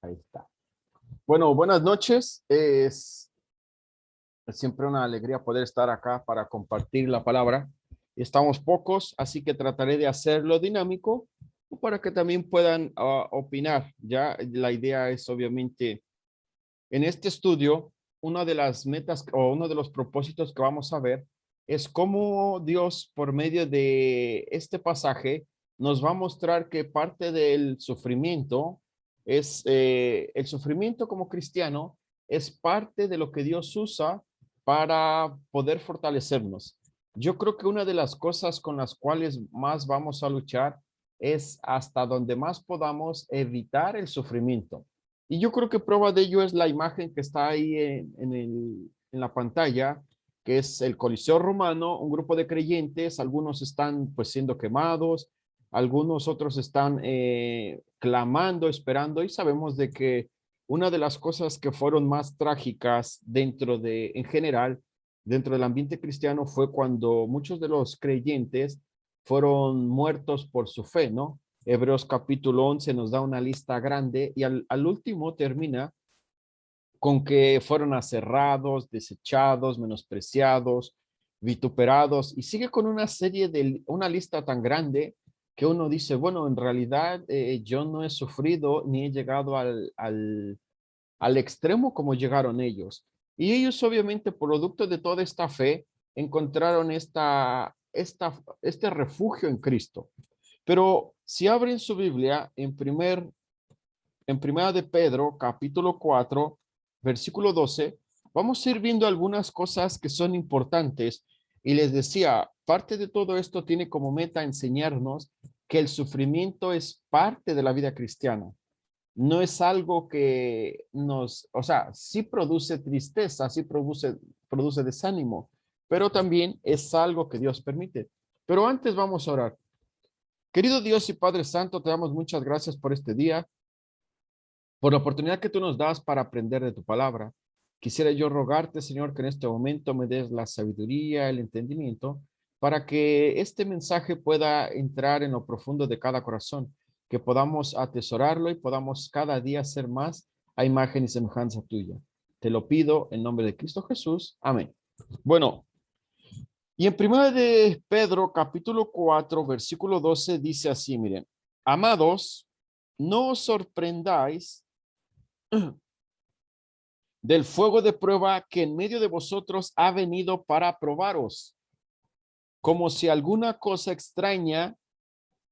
Ahí está. Bueno, buenas noches. Es siempre una alegría poder estar acá para compartir la palabra. Estamos pocos, así que trataré de hacerlo dinámico para que también puedan opinar. Ya la idea es obviamente en este estudio, una de las metas o uno de los propósitos que vamos a ver es cómo Dios, por medio de este pasaje, nos va a mostrar que parte del sufrimiento es el sufrimiento como cristiano es parte de lo que Dios usa para poder fortalecernos. Yo creo que una de las cosas con las cuales más vamos a luchar es hasta donde más podamos evitar el sufrimiento. Y yo creo que prueba de ello es la imagen que está ahí en la pantalla, que es el Coliseo Romano, un grupo de creyentes, algunos están pues siendo quemados, algunos otros están clamando, esperando, y sabemos de que una de las cosas que fueron más trágicas en general, dentro del ambiente cristiano, fue cuando muchos de los creyentes fueron muertos por su fe, ¿no? Hebreos capítulo 11 nos da una lista grande y al último termina con que fueron aserrados, desechados, menospreciados, vituperados y sigue con una lista tan grande que uno dice, bueno, en realidad yo no he sufrido ni he llegado al extremo como llegaron ellos. Y ellos obviamente, producto de toda esta fe, encontraron este refugio en Cristo. Pero si abren su Biblia en primera de Pedro, capítulo 4, versículo 12, vamos a ir viendo algunas cosas que son importantes. Y les decía, parte de todo esto tiene como meta enseñarnos que el sufrimiento es parte de la vida cristiana. No es algo que o sea, sí produce tristeza, sí produce desánimo, pero también es algo que Dios permite. Pero antes vamos a orar. Querido Dios y Padre Santo, te damos muchas gracias por este día, por la oportunidad que tú nos das para aprender de tu palabra. Quisiera yo rogarte, Señor, que en este momento me des la sabiduría, el entendimiento, para que este mensaje pueda entrar en lo profundo de cada corazón, que podamos atesorarlo y podamos cada día ser más a imagen y semejanza tuya. Te lo pido en nombre de Cristo Jesús. Amén. Bueno, y en primera de Pedro, capítulo 4, versículo 12, dice así, miren, amados, no os sorprendáis del fuego de prueba que en medio de vosotros ha venido para probaros, como si alguna cosa extraña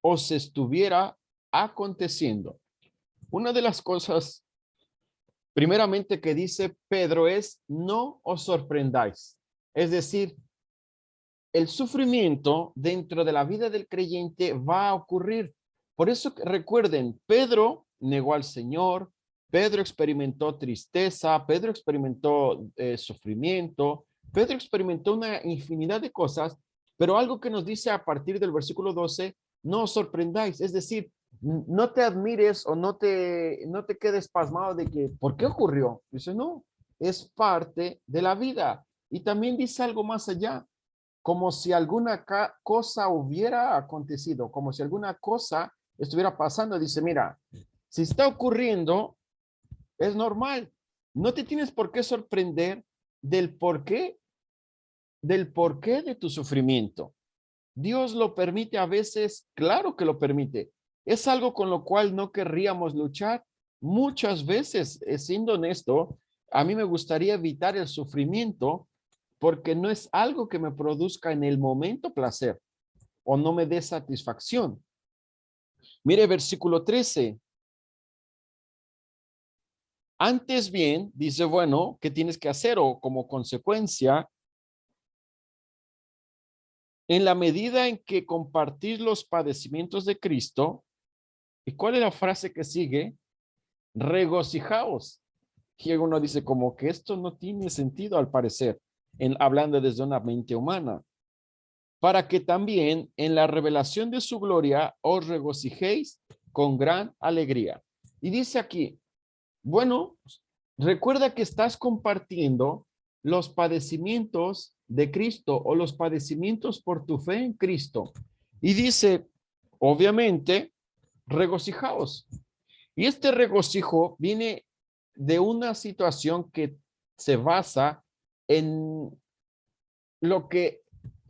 os estuviera aconteciendo. Una de las cosas, primeramente, que dice Pedro es, no os sorprendáis. Es decir, el sufrimiento dentro de la vida del creyente va a ocurrir. Por eso recuerden, Pedro negó al Señor, Pedro experimentó tristeza, Pedro experimentó sufrimiento, Pedro experimentó una infinidad de cosas, pero algo que nos dice a partir del versículo 12, no os sorprendáis, es decir, no te admires o no te quedes pasmado de que, ¿por qué ocurrió? Dice, no, es parte de la vida. Y también dice algo más allá, como si alguna cosa hubiera acontecido, como si alguna cosa estuviera pasando. Dice, mira, si está ocurriendo, es normal. No te tienes por qué sorprender del porqué de tu sufrimiento. Dios lo permite a veces, claro que lo permite. Es algo con lo cual no querríamos luchar. Muchas veces, siendo honesto, a mí me gustaría evitar el sufrimiento porque no es algo que me produzca en el momento placer o no me dé satisfacción. Mire versículo 13. Antes bien, dice, bueno, ¿qué tienes que hacer? O como consecuencia, en la medida en que compartís los padecimientos de Cristo, ¿y cuál es la frase que sigue? Regocijaos. Y uno dice como que esto no tiene sentido al parecer, hablando desde una mente humana, para que también en la revelación de su gloria os regocijéis con gran alegría. Y dice aquí, bueno, recuerda que estás compartiendo los padecimientos de Cristo o los padecimientos por tu fe en Cristo. Y dice, obviamente, regocijaos. Y este regocijo viene de una situación que se basa en lo que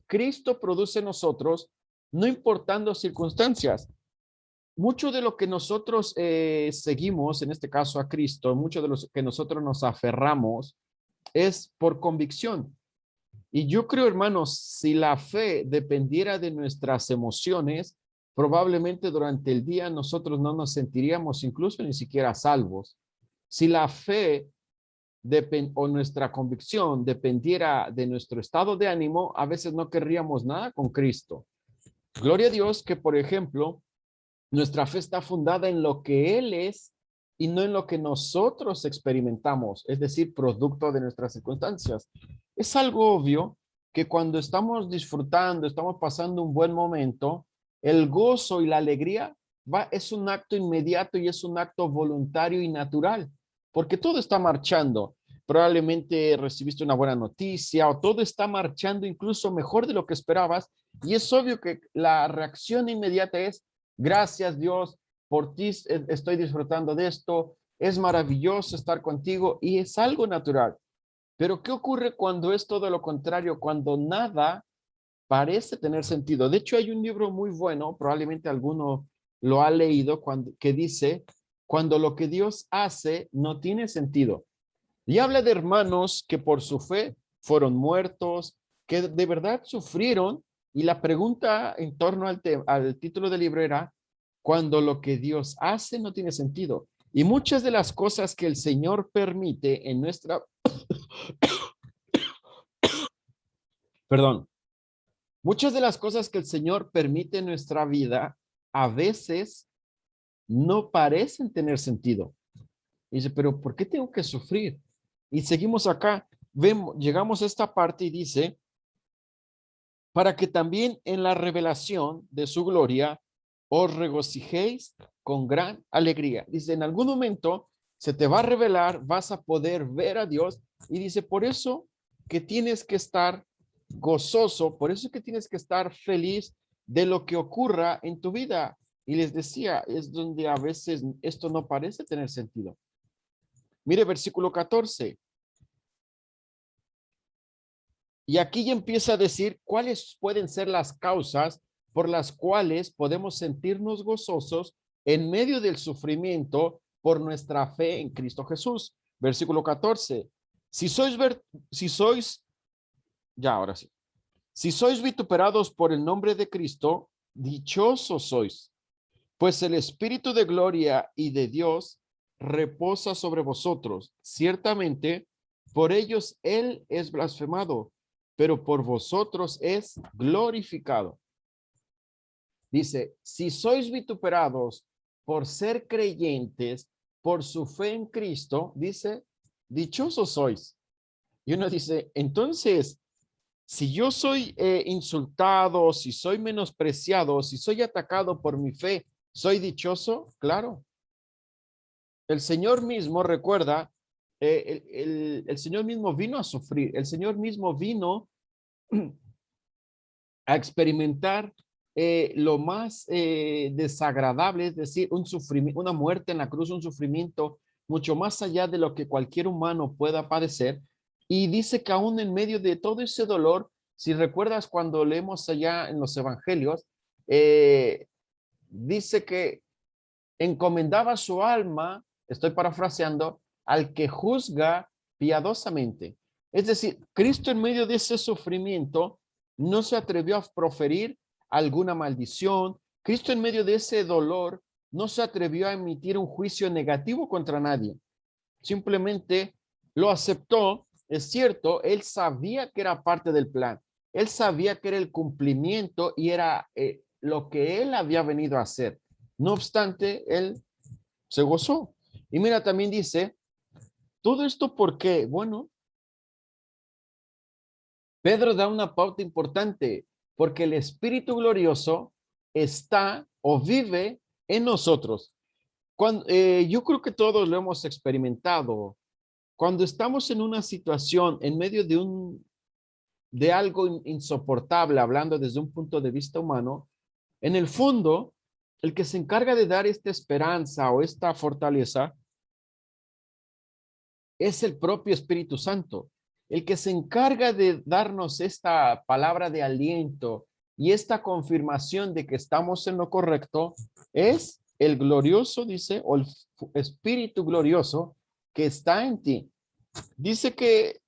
Cristo produce en nosotros, no importando circunstancias. Mucho de lo que nosotros seguimos, en este caso a Cristo, mucho de lo que nosotros nos aferramos es por convicción. Y yo creo, hermanos, si la fe dependiera de nuestras emociones, probablemente durante el día nosotros no nos sentiríamos incluso ni siquiera salvos. Si la fe o nuestra convicción dependiera de nuestro estado de ánimo, a veces no querríamos nada con Cristo. Gloria a Dios que, por ejemplo, nuestra fe está fundada en lo que Él es y no en lo que nosotros experimentamos, es decir, producto de nuestras circunstancias. Es algo obvio que cuando estamos disfrutando, estamos pasando un buen momento, el gozo y la alegría es un acto inmediato y es un acto voluntario y natural, porque todo está marchando. Probablemente recibiste una buena noticia o todo está marchando incluso mejor de lo que esperabas y es obvio que la reacción inmediata es: gracias Dios, por ti estoy disfrutando de esto, es maravilloso estar contigo y es algo natural. Pero ¿qué ocurre cuando es todo lo contrario? Cuando nada parece tener sentido. De hecho, hay un libro muy bueno, probablemente alguno lo ha leído, que dice, cuando lo que Dios hace no tiene sentido. Y habla de hermanos que por su fe fueron muertos, que de verdad sufrieron. Y la pregunta en torno al título del libro era, cuando lo que Dios hace no tiene sentido. Y muchas de las cosas que el Señor permite en nuestra, perdón, muchas de las cosas que el Señor permite en nuestra vida a veces no parecen tener sentido. Y dice, pero ¿por qué tengo que sufrir? Y seguimos acá, vemos, llegamos a esta parte y dice, para que también en la revelación de su gloria os regocijéis con gran alegría. Dice, en algún momento se te va a revelar, vas a poder ver a Dios y dice, por eso que tienes que estar gozoso, por eso que tienes que estar feliz de lo que ocurra en tu vida. Y les decía, es donde a veces esto no parece tener sentido. Mire versículo 14. Y aquí ya empieza a decir cuáles pueden ser las causas por las cuales podemos sentirnos gozosos en medio del sufrimiento por nuestra fe en Cristo Jesús. Versículo 14. Si sois, si sois, ya ahora sí, si sois vituperados por el nombre de Cristo, dichosos sois, pues el Espíritu de gloria y de Dios reposa sobre vosotros. Ciertamente, por ellos Él es blasfemado, pero por vosotros es glorificado. Dice, si sois vituperados por ser creyentes, por su fe en Cristo, dice, dichosos sois. Y uno dice, entonces, si yo soy insultado, si soy menospreciado, si soy atacado por mi fe, ¿soy dichoso? Claro. El Señor mismo, recuerda, el Señor mismo vino a sufrir, el Señor mismo vino a experimentar lo más desagradable, es decir, un sufrimiento, una muerte en la cruz, un sufrimiento mucho más allá de lo que cualquier humano pueda padecer. Y dice que aún en medio de todo ese dolor, si recuerdas cuando leemos allá en los evangelios, dice que encomendaba su alma, estoy parafraseando, al que juzga piadosamente. Es decir, Cristo en medio de ese sufrimiento no se atrevió a proferir alguna maldición. Cristo en medio de ese dolor no se atrevió a emitir un juicio negativo contra nadie. Simplemente lo aceptó. Es cierto, él sabía que era parte del plan. Él sabía que era el cumplimiento y era lo que él había venido a hacer. No obstante, él se gozó. Y mira, también dice, todo esto ¿por qué? Bueno, Pedro da una pauta importante, porque el Espíritu glorioso está o vive en nosotros. Yo creo que todos lo hemos experimentado. Cuando estamos en una situación en medio de algo insoportable, hablando desde un punto de vista humano, en el fondo el que se encarga de dar esta esperanza o esta fortaleza es el propio Espíritu Santo. El que se encarga de darnos esta palabra de aliento y esta confirmación de que estamos en lo correcto es el glorioso, dice, o el Espíritu glorioso que está en ti. Dice que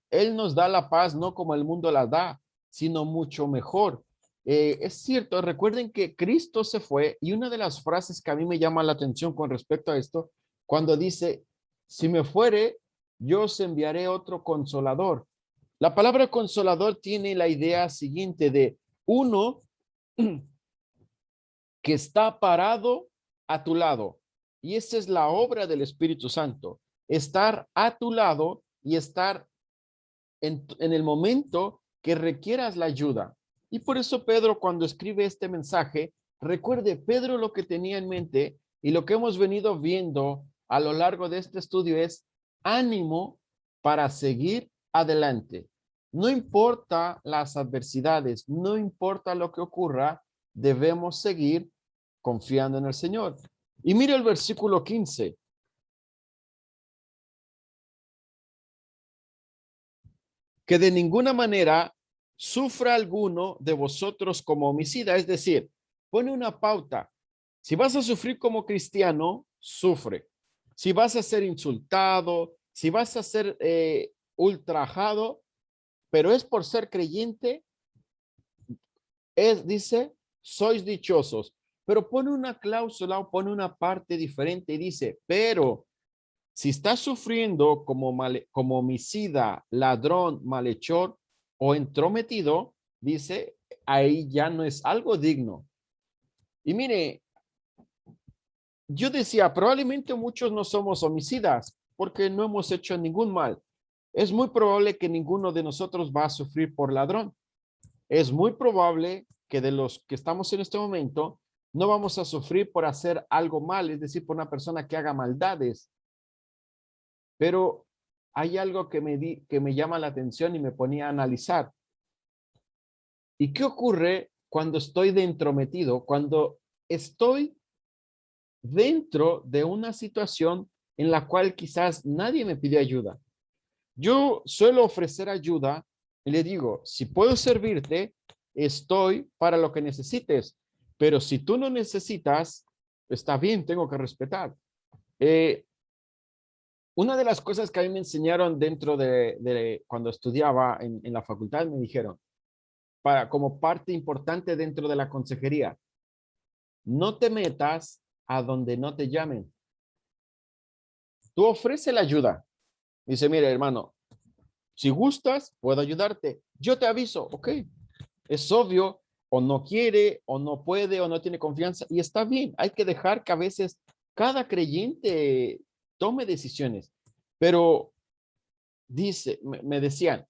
Él nos da la paz no como el mundo la da, sino mucho mejor. Es cierto, recuerden que Cristo se fue y una de las frases que a mí me llama la atención con respecto a esto, cuando dice, si me fuere, yo os enviaré otro consolador. La palabra consolador tiene la idea siguiente de uno que está parado a tu lado. Y esa es la obra del Espíritu Santo, estar a tu lado y estar en el momento que requieras la ayuda. Y por eso Pedro, cuando escribe este mensaje, recuerde, Pedro lo que tenía en mente y lo que hemos venido viendo a lo largo de este estudio es ánimo para seguir adelante. No importa las adversidades, no importa lo que ocurra, debemos seguir confiando en el Señor. Y mire el versículo 15. Que de ninguna manera sufra alguno de vosotros como homicida, es decir, pone una pauta. Si vas a sufrir como cristiano, sufre. Si vas a ser insultado, si vas a ser ultrajado, pero es por ser creyente, dice, sois dichosos. Pero pone una cláusula o pone una parte diferente y dice, pero si estás sufriendo como homicida, ladrón, malhechor o entrometido, dice, ahí ya no es algo digno. Y mire, yo decía, probablemente muchos no somos homicidas porque no hemos hecho ningún mal. Es muy probable que ninguno de nosotros va a sufrir por ladrón. Es muy probable que de los que estamos en este momento, no vamos a sufrir por hacer algo mal, es decir, por una persona que haga maldades. Pero hay algo que me llama la atención y me ponía a analizar. ¿Y qué ocurre cuando estoy de entrometido? Cuando estoy dentro de una situación en la cual quizás nadie me pide ayuda. Yo suelo ofrecer ayuda y le digo, si puedo servirte, estoy para lo que necesites. Pero si tú no necesitas, está bien, tengo que respetar. Una de las cosas que a mí me enseñaron dentro de cuando estudiaba en la facultad, me dijeron, como parte importante dentro de la consejería, no te metas a donde no te llamen. Tú ofrece la ayuda. Dice, mire, hermano, si gustas, puedo ayudarte. Yo te aviso, ok. Es obvio, o no quiere, o no puede, o no tiene confianza, y está bien. Hay que dejar que a veces cada creyente tome decisiones, pero dice, me decían,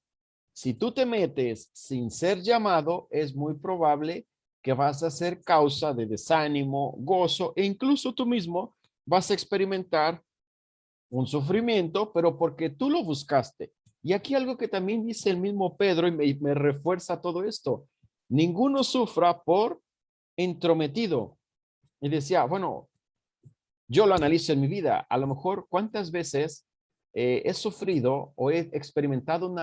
si tú te metes sin ser llamado, es muy probable que vas a ser causa de desánimo, gozo, e incluso tú mismo vas a experimentar un sufrimiento, pero porque tú lo buscaste. Y aquí algo que también dice el mismo Pedro y me refuerza todo esto. Ninguno sufra por entrometido. Y decía, bueno, yo lo analizo en mi vida. A lo mejor cuántas veces he sufrido o he experimentado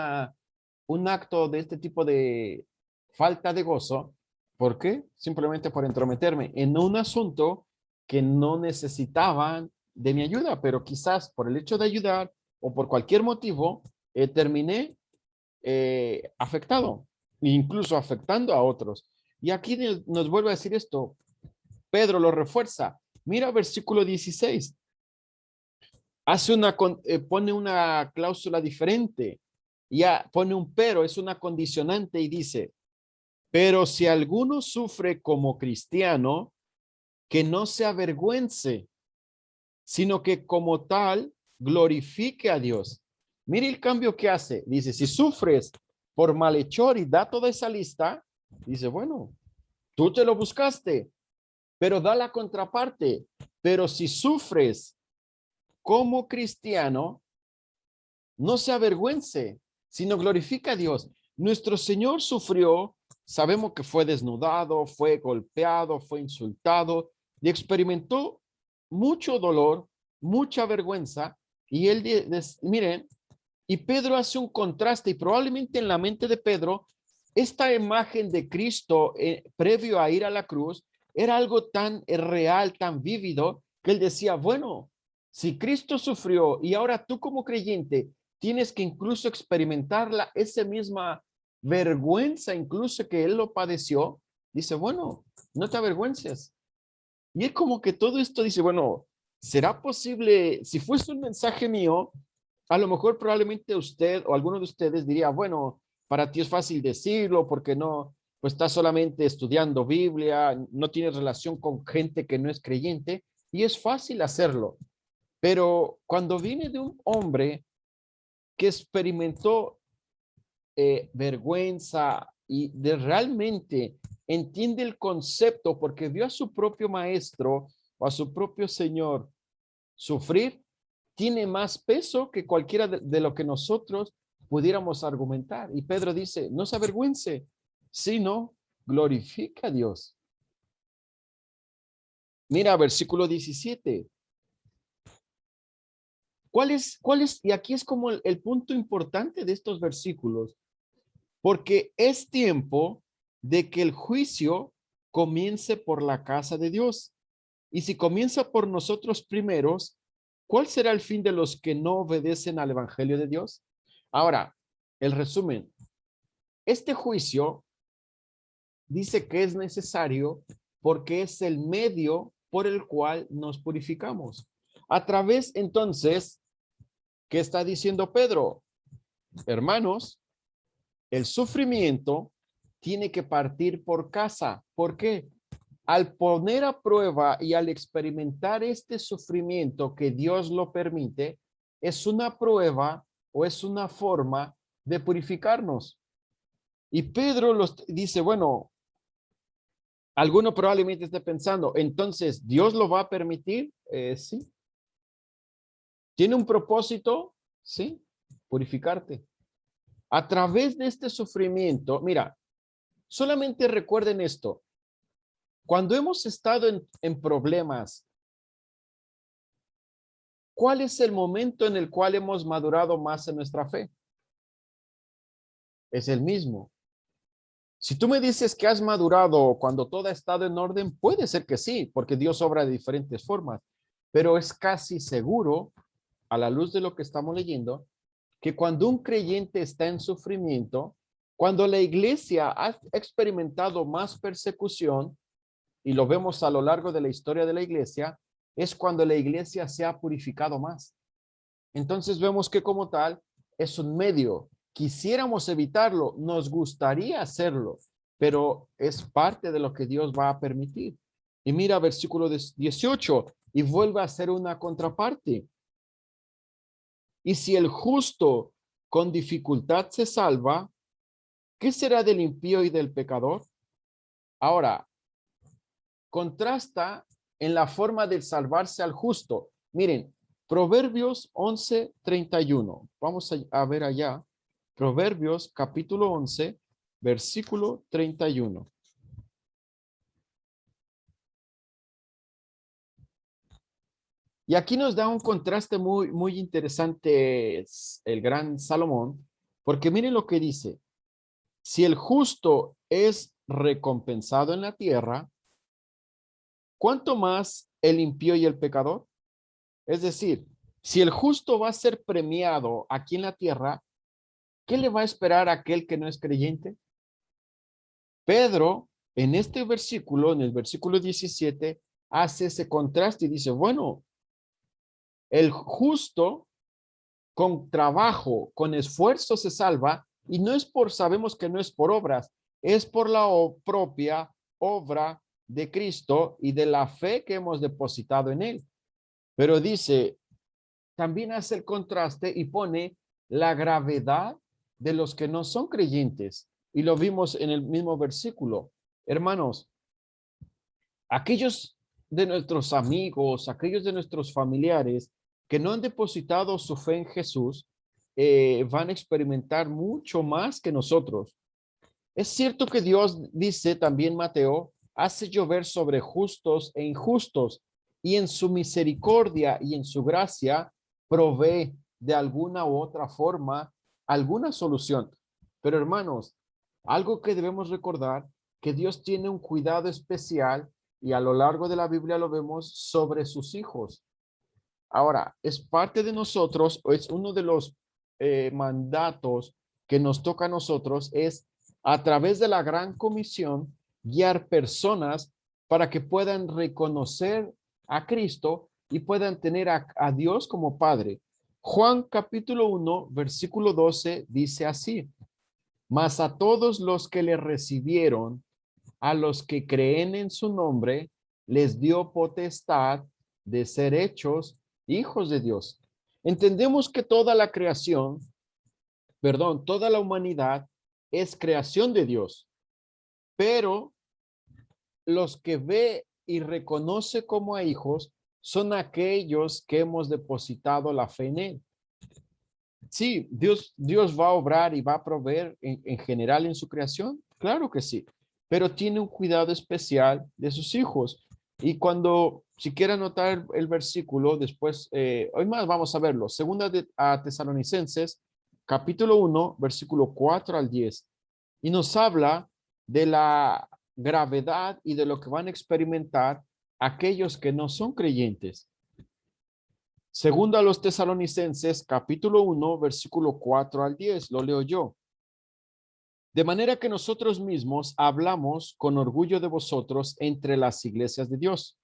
un acto de este tipo de falta de gozo. ¿Por qué? Simplemente por entrometerme en un asunto que no necesitaban de mi ayuda, pero quizás por el hecho de ayudar o por cualquier motivo, terminé afectado, incluso afectando a otros. Y aquí nos vuelve a decir esto, Pedro lo refuerza. Mira versículo 16. Pone una cláusula diferente. Ya pone un pero, es una condicionante y dice, pero si alguno sufre como cristiano, que no se avergüence, sino que como tal glorifique a Dios. Mire el cambio que hace. Dice, si sufres por malhechor y da toda esa lista, dice, bueno, tú te lo buscaste, pero da la contraparte. Pero si sufres como cristiano, no se avergüence, sino glorifica a Dios. Nuestro Señor sufrió sabemos que fue desnudado, fue golpeado, fue insultado y experimentó mucho dolor, mucha vergüenza. Y él, miren, y Pedro hace un contraste y probablemente en la mente de Pedro, esta imagen de Cristo previo a ir a la cruz era algo tan real, tan vívido, que él decía, bueno, si Cristo sufrió y ahora tú como creyente tienes que incluso experimentar esa misma vergüenza, incluso que él lo padeció, dice, bueno, no te avergüences. Y es como que todo esto dice, bueno, ¿será posible? Si fuese un mensaje mío, a lo mejor probablemente usted o alguno de ustedes diría, bueno, para ti es fácil decirlo porque no, pues estás solamente estudiando Biblia, no tienes relación con gente que no es creyente y es fácil hacerlo. Pero cuando viene de un hombre que experimentó vergüenza y de realmente entiende el concepto porque vio a su propio maestro o a su propio Señor sufrir, tiene más peso que cualquiera de lo que nosotros pudiéramos argumentar. Y Pedro dice, no se avergüence, sino glorifica a Dios. Mira, versículo 17. ¿Cuál es? Y aquí es como el punto importante de estos versículos, porque es tiempo de que el juicio comience por la casa de Dios. Y si comienza por nosotros primeros, ¿cuál será el fin de los que no obedecen al evangelio de Dios? Ahora, el resumen. Este juicio dice que es necesario porque es el medio por el cual nos purificamos. A través, entonces, ¿qué está diciendo Pedro? Hermanos, el sufrimiento tiene que partir por casa. ¿Por qué? Al poner a prueba y al experimentar este sufrimiento que Dios lo permite, es una prueba o es una forma de purificarnos. Y Pedro dice, bueno, alguno probablemente esté pensando, entonces, ¿Dios lo va a permitir? Sí. ¿Tiene un propósito? Sí, purificarte. A través de este sufrimiento, mira, solamente recuerden esto. Cuando hemos estado en problemas, ¿cuál es el momento en el cual hemos madurado más en nuestra fe? Es el mismo. Si tú me dices que has madurado cuando todo ha estado en orden, puede ser que sí, porque Dios obra de diferentes formas, pero es casi seguro, a la luz de lo que estamos leyendo, que cuando un creyente está en sufrimiento, cuando la iglesia ha experimentado más persecución, y lo vemos a lo largo de la historia de la iglesia, es cuando la iglesia se ha purificado más. Entonces vemos que como tal es un medio. Quisiéramos evitarlo, nos gustaría hacerlo, pero es parte de lo que Dios va a permitir. Y mira versículo 18 y vuelve a ser una contraparte. Y si el justo con dificultad se salva, ¿qué será del impío y del pecador? Ahora, contrasta en la forma de salvarse al justo. Miren, Proverbios 11:31. Vamos a ver allá. Proverbios capítulo 11, versículo 31. Y aquí nos da un contraste muy interesante el gran Salomón, porque miren lo que dice. Si el justo es recompensado en la tierra, ¿cuánto más el impío y el pecador? Es decir, si el justo va a ser premiado aquí en la tierra, ¿qué le va a esperar a aquel que no es creyente? Pedro, en este versículo, en el versículo 17, hace ese contraste y dice, bueno, el justo con trabajo, con esfuerzo se salva y no es por, sabemos que no es por obras, es por la propia obra de Cristo y de la fe que hemos depositado en él. Pero dice, también hace el contraste y pone la gravedad de los que no son creyentes. Y lo vimos en el mismo versículo. Hermanos, aquellos de nuestros amigos, aquellos de nuestros familiares que no han depositado su fe en Jesús, van a experimentar mucho más que nosotros. Es cierto que Dios dice también Mateo, hace llover sobre justos e injustos y en su misericordia y en su gracia provee de alguna u otra forma alguna solución. Pero hermanos, algo que debemos recordar, que Dios tiene un cuidado especial y a lo largo de la Biblia lo vemos sobre sus hijos. Ahora, es parte de nosotros, o es uno de los mandatos que nos toca a nosotros, es a través de la gran comisión guiar personas para que puedan reconocer a Cristo y puedan tener a Dios como Padre. Juan capítulo 1, versículo 12 dice así, mas a todos los que le recibieron, a los que creen en su nombre, les dio potestad de ser hechos hijos de Dios. Entendemos que toda la creación, perdón, toda la humanidad es creación de Dios, pero los que ve y reconoce como a hijos son aquellos que hemos depositado la fe en él. Sí, Dios va a obrar y va a proveer en general en su creación, claro que sí, pero tiene un cuidado especial de sus hijos. Y cuando, si quiere anotar el versículo, después, hoy más vamos a verlo, segunda a Tesalonicenses, capítulo 1, versículo 4 al 10, y nos habla de la gravedad y de lo que van a experimentar aquellos que no son creyentes. Segundo a los Tesalonicenses, capítulo 1, versículo 4 al 10, lo leo yo. De manera que nosotros mismos hablamos con orgullo de vosotros entre las iglesias de Dios,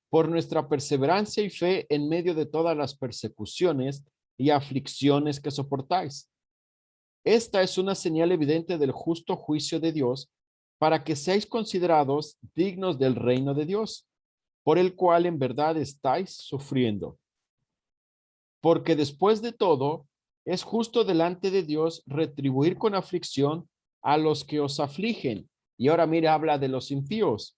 por nuestra perseverancia y fe en medio de todas las persecuciones y aflicciones que soportáis. Esta es una señal evidente del justo juicio de Dios, para que seáis considerados dignos del reino de Dios, por el cual en verdad estáis sufriendo. Porque después de todo, es justo delante de Dios retribuir con aflicción a los que os afligen. Y ahora mire, habla de los impíos.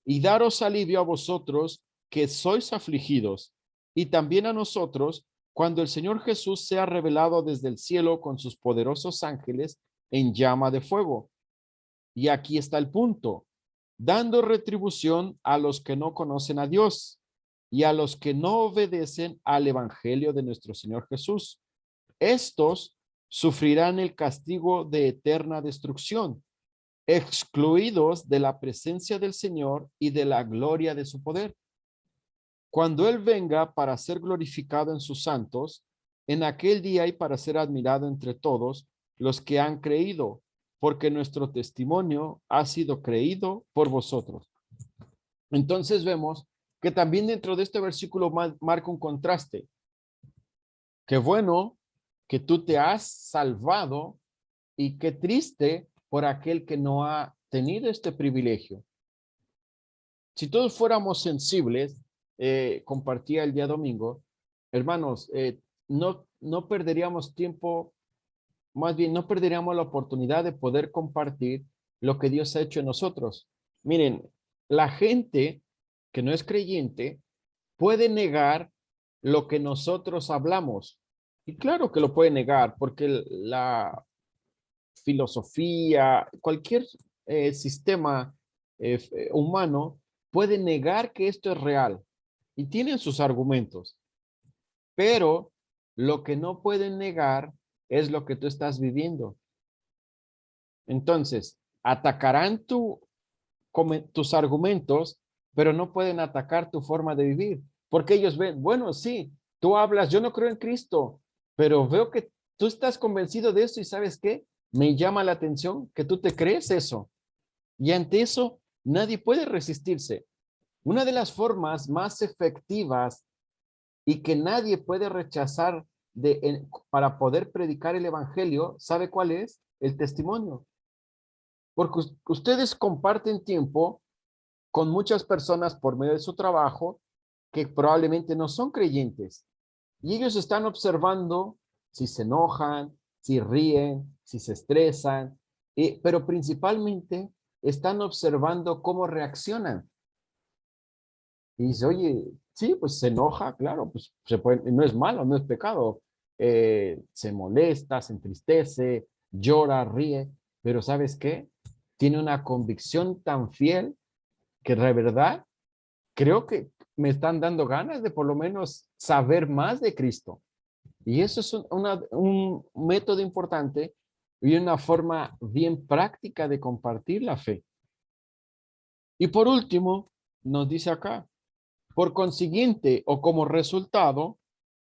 Y daros alivio a vosotros que sois afligidos, y también a nosotros, cuando el Señor Jesús sea revelado desde el cielo con sus poderosos ángeles en llama de fuego. Y aquí está el punto, dando retribución a los que no conocen a Dios y a los que no obedecen al evangelio de nuestro Señor Jesús. Estos sufrirán el castigo de eterna destrucción, excluidos de la presencia del Señor y de la gloria de su poder. Cuando Él venga para ser glorificado en sus santos, en aquel día y para ser admirado entre todos los que han creído, porque nuestro testimonio ha sido creído por vosotros. Entonces vemos que también dentro de este versículo marca un contraste. Qué bueno que tú te has salvado y qué triste por aquel que no ha tenido este privilegio. Si todos fuéramos sensibles, compartía el día domingo, hermanos, no perderíamos tiempo, más bien no perderíamos la oportunidad de poder compartir lo que Dios ha hecho en nosotros. Miren, la gente que no es creyente puede negar lo que nosotros hablamos. Y claro que lo puede negar, porque la filosofía, cualquier sistema humano puede negar que esto es real y tienen sus argumentos, pero lo que no pueden negar es lo que tú estás viviendo. Entonces, atacarán tus argumentos, pero no pueden atacar tu forma de vivir, porque ellos ven, bueno, sí, tú hablas, yo no creo en Cristo, pero veo que tú estás convencido de eso y ¿sabes qué? Me llama la atención que tú te crees eso. Y ante eso, nadie puede resistirse. Una de las formas más efectivas y que nadie puede rechazar para poder predicar el evangelio, ¿sabe cuál es? El testimonio. Porque ustedes comparten tiempo con muchas personas por medio de su trabajo que probablemente no son creyentes. Y ellos están observando si se enojan, si ríen, si se estresan, pero principalmente están observando cómo reaccionan. Y dice, oye, sí, pues se enoja, claro, pues se puede, no es malo, no es pecado. Se molesta, se entristece, llora, ríe, pero ¿sabes qué? tiene una convicción tan fiel que de verdad creo que me están dando ganas de por lo menos saber más de Cristo. Y eso es un método importante y una forma bien práctica de compartir la fe. Y por último, nos dice acá, por consiguiente o como resultado,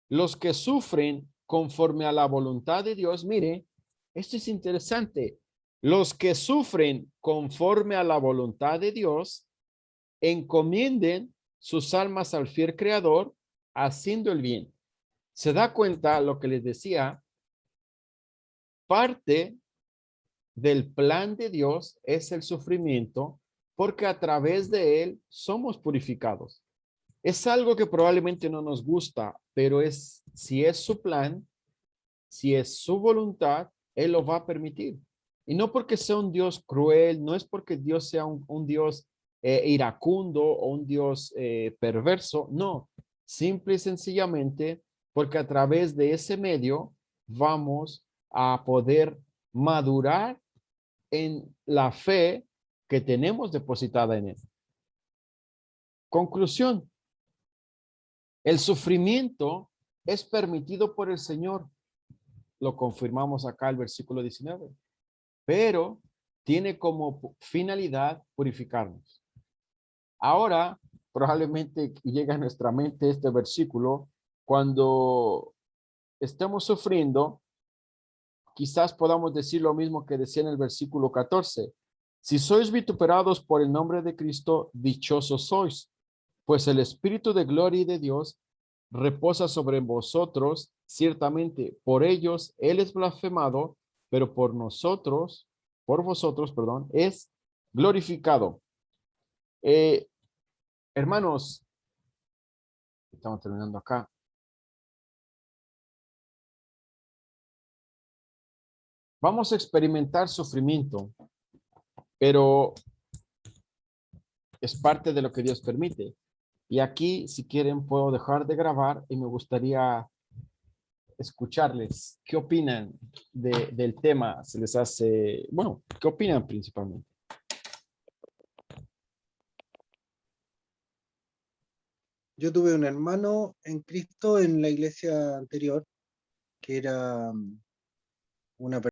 los que sufren conforme a la voluntad de Dios, mire, esto es interesante, los que sufren conforme a la voluntad de Dios, encomienden sus almas al fiel Creador, haciendo el bien. Se da cuenta lo que les decía, parte del plan de Dios es el sufrimiento, porque a través de él somos purificados. Es algo que probablemente no nos gusta, pero si es su plan, si es su voluntad, él lo va a permitir. Y no porque sea un Dios cruel, no es porque Dios sea un Dios iracundo o un Dios perverso, no, simple y sencillamente porque a través de ese medio vamos a poder madurar en la fe que tenemos depositada en él. Conclusión, el sufrimiento es permitido por el Señor. Lo confirmamos acá el versículo 19, pero tiene como finalidad purificarnos. Ahora, probablemente llega a nuestra mente este versículo cuando estemos sufriendo. Quizás podamos decir lo mismo que decía en el versículo 14. Si sois vituperados por el nombre de Cristo, dichosos sois, pues el Espíritu de gloria y de Dios reposa sobre vosotros. Ciertamente, por ellos Él es blasfemado, pero por vosotros, perdón, es glorificado. Eh, Hermanos, estamos terminando acá. Vamos a experimentar sufrimiento, pero es parte de lo que Dios permite. Y aquí, si quieren, puedo dejar de grabar y me gustaría escucharles. ¿Qué opinan del tema? ¿Se les hace, bueno, qué opinan principalmente? Yo tuve un hermano en Cristo en la iglesia anterior, que era una persona